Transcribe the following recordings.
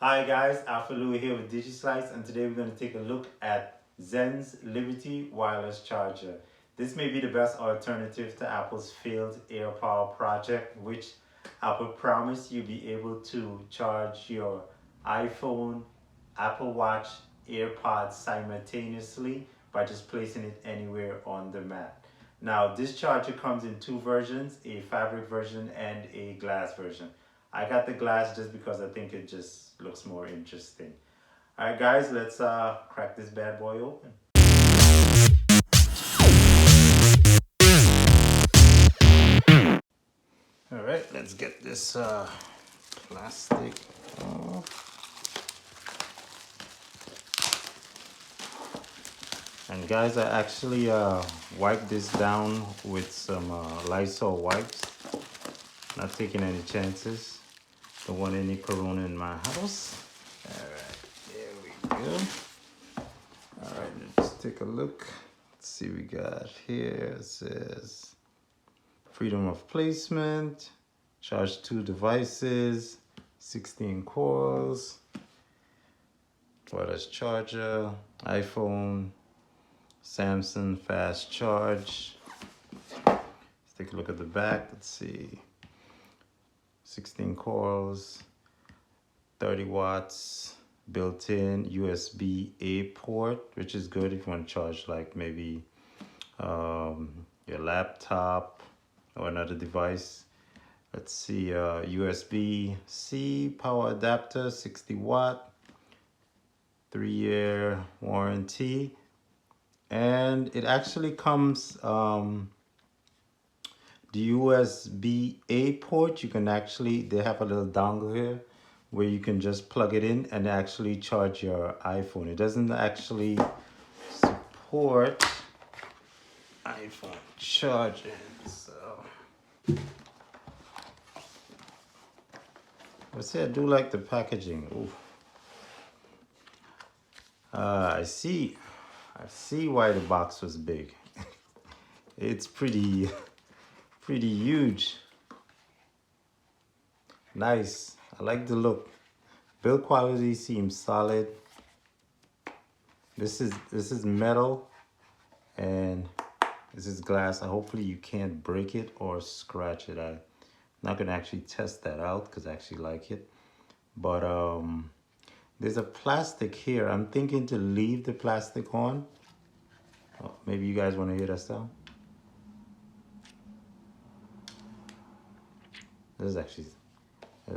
Hi guys, Alpha Louis here with DigiSlice, and today we're going to take a look at Zens Liberty wireless charger. This may be the best alternative to Apple's failed AirPower project, which Apple promised you'll be able to charge your iPhone, Apple Watch, AirPods simultaneously by just placing it anywhere on the mat. Now, this charger comes in two versions, a fabric version and a glass version. I got the glass just because I think it just looks more interesting. All right, guys, let's crack this bad boy open. All right, let's get this plastic off. And guys, I actually wiped this down with some Lysol wipes. Not taking any chances. Don't want any corona in my house. All right, there we go. All right, let's take a look. Let's see what we got here. It says freedom of placement, charge 2 devices, 16 coils, wireless charger, iPhone, Samsung fast charge. Let's take a look at the back. Let's see. 16 coils, 30 watts, built-in USB-A port, which is good if you want to charge like maybe your laptop or another device. Let's see, USB-C power adapter, 60 watt, 3-year warranty. And it actually comes, the USB-A port, you can actually, they have a little dongle here where you can just plug it in and actually charge your iPhone. It doesn't actually support iPhone charging, so. Let's say I do like the packaging. Ooh. I see why the box was big. It's pretty huge. Nice. I like the look. Build quality seems solid. This is metal and this is glass. Hopefully you can't break it or scratch it. I'm not gonna actually test that out because I actually like it. But there's a plastic here. I'm thinking to leave the plastic on. Oh, maybe you guys want to hear that sound. This is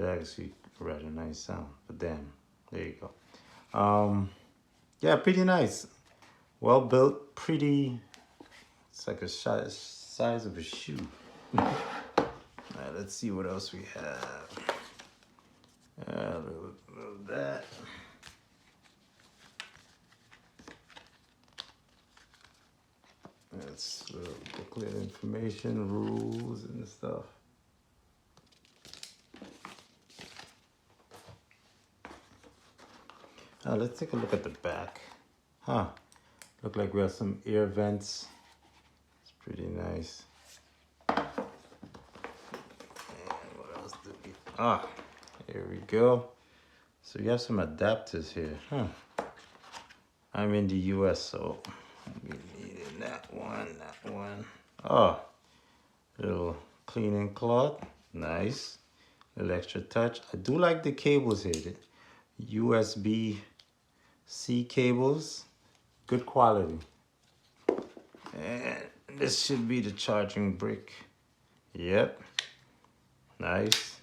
actually rather nice sound. But then there you go. Yeah, pretty nice. Well built, pretty. It's like a size of a shoe. All right, let's see what else we have. A little of that. That's booklet information, rules, and stuff. Let's take a look at the back. Look like we have some air vents. It's pretty nice. And what else do we? Here we go. So you have some adapters here. I'm in the US, so we needed that one. Little cleaning cloth. Nice. Little extra touch. I do like the cables here. USB-C cables, good quality. And this should be the charging brick. Yep, nice.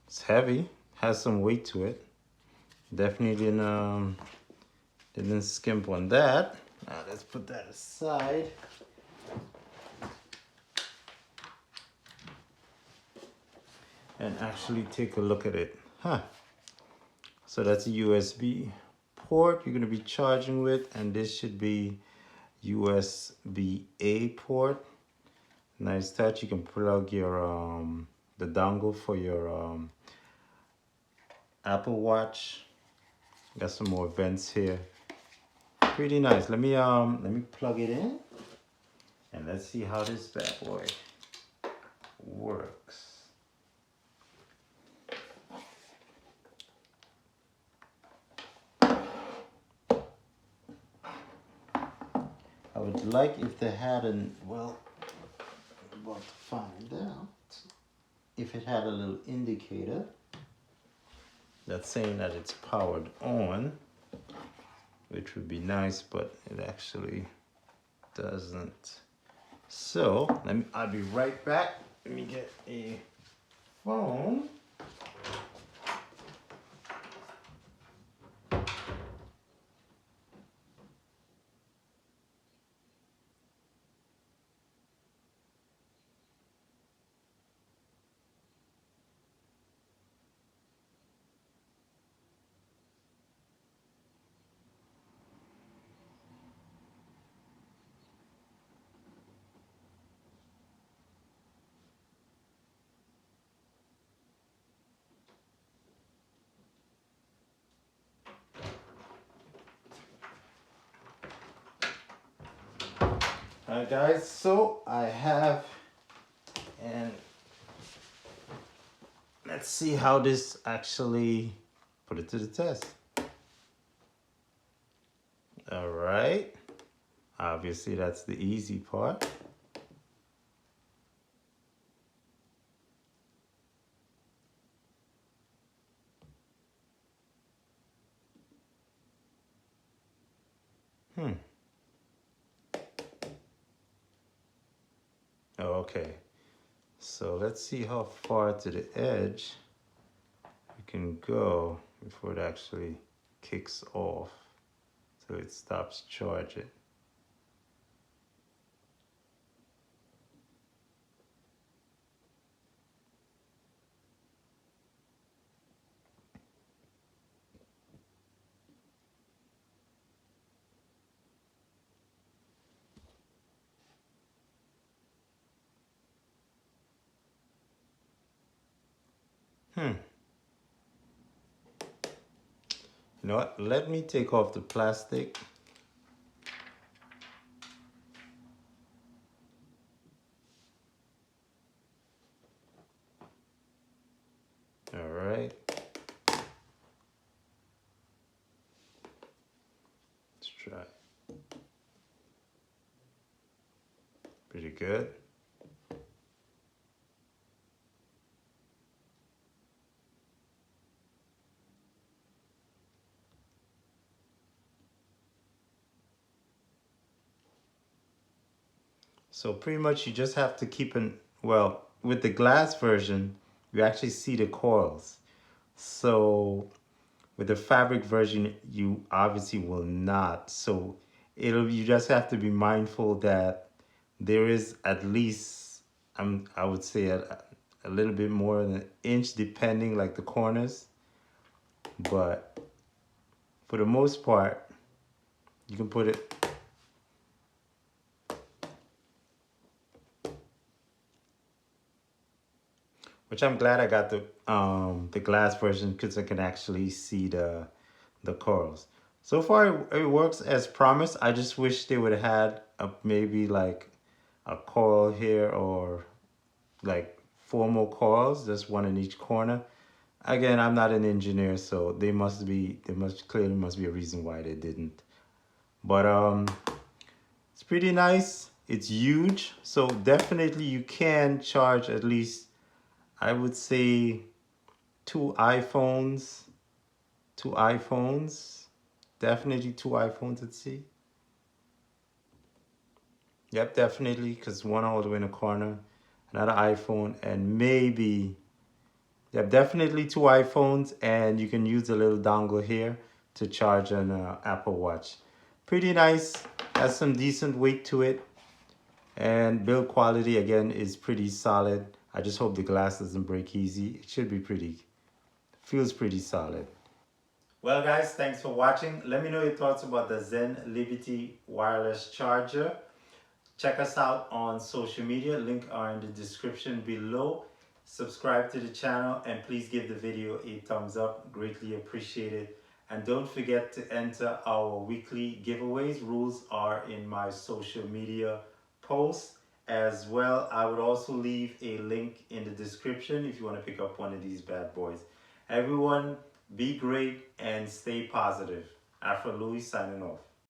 It's heavy, has some weight to it. Definitely didn't skimp on that. Now let's put that aside. And actually take a look at it. So that's a USB port you're going to be charging with, and this should be USB-A port. Nice touch. You can plug your the dongle for your Apple Watch. Got some more vents here. Pretty nice. Let me plug it in and let's see how this bad boy works. would like if they had an, well, I'm about to find out if it had a little indicator that's saying that it's powered on, which would be nice, but it actually doesn't. So I'll be right back. Let me get a phone. Alright guys, so I have, and let's see how this actually put it to the test. Alright, obviously that's the easy part. Okay, so let's see how far to the edge we can go before it actually kicks off, so it stops charging. You know what? Let me take off the plastic. All right. Let's try. Pretty good. So pretty much you just have to keep an, well, with the glass version, you actually see the coils. So with the fabric version, you obviously will not. So you just have to be mindful that there is at least, I would say a little bit more than an inch depending, like the corners. But for the most part, you can put it, which I'm glad I got the glass version because I can actually see the corals. So far it works as promised. I just wish they would have had maybe like a coral here, or like 4 more corals, just one in each corner. Again, I'm not an engineer, so there must clearly be a reason why they didn't. But it's pretty nice. It's huge, so definitely you can charge at least, I would say, two iPhones. Definitely 2 iPhones. Let's see. Yep, definitely, because one all the way in the corner, another iPhone, and maybe, yep, definitely 2 iPhones, and you can use a little dongle here to charge an Apple Watch. Pretty nice, has some decent weight to it, and build quality, again, is pretty solid. I just hope the glass doesn't break easy. It should be feels pretty solid. Well guys, thanks for watching. Let me know your thoughts about the Zens Liberty wireless charger. Check us out on social media. Links are in the description below. Subscribe to the channel and please give the video a thumbs up. Greatly appreciated. And don't forget to enter our weekly giveaways. Rules are in my social media posts as well. I would also leave a link in the description if you want to pick up one of these bad boys. Everyone, be great and stay positive. Afro Louis signing off.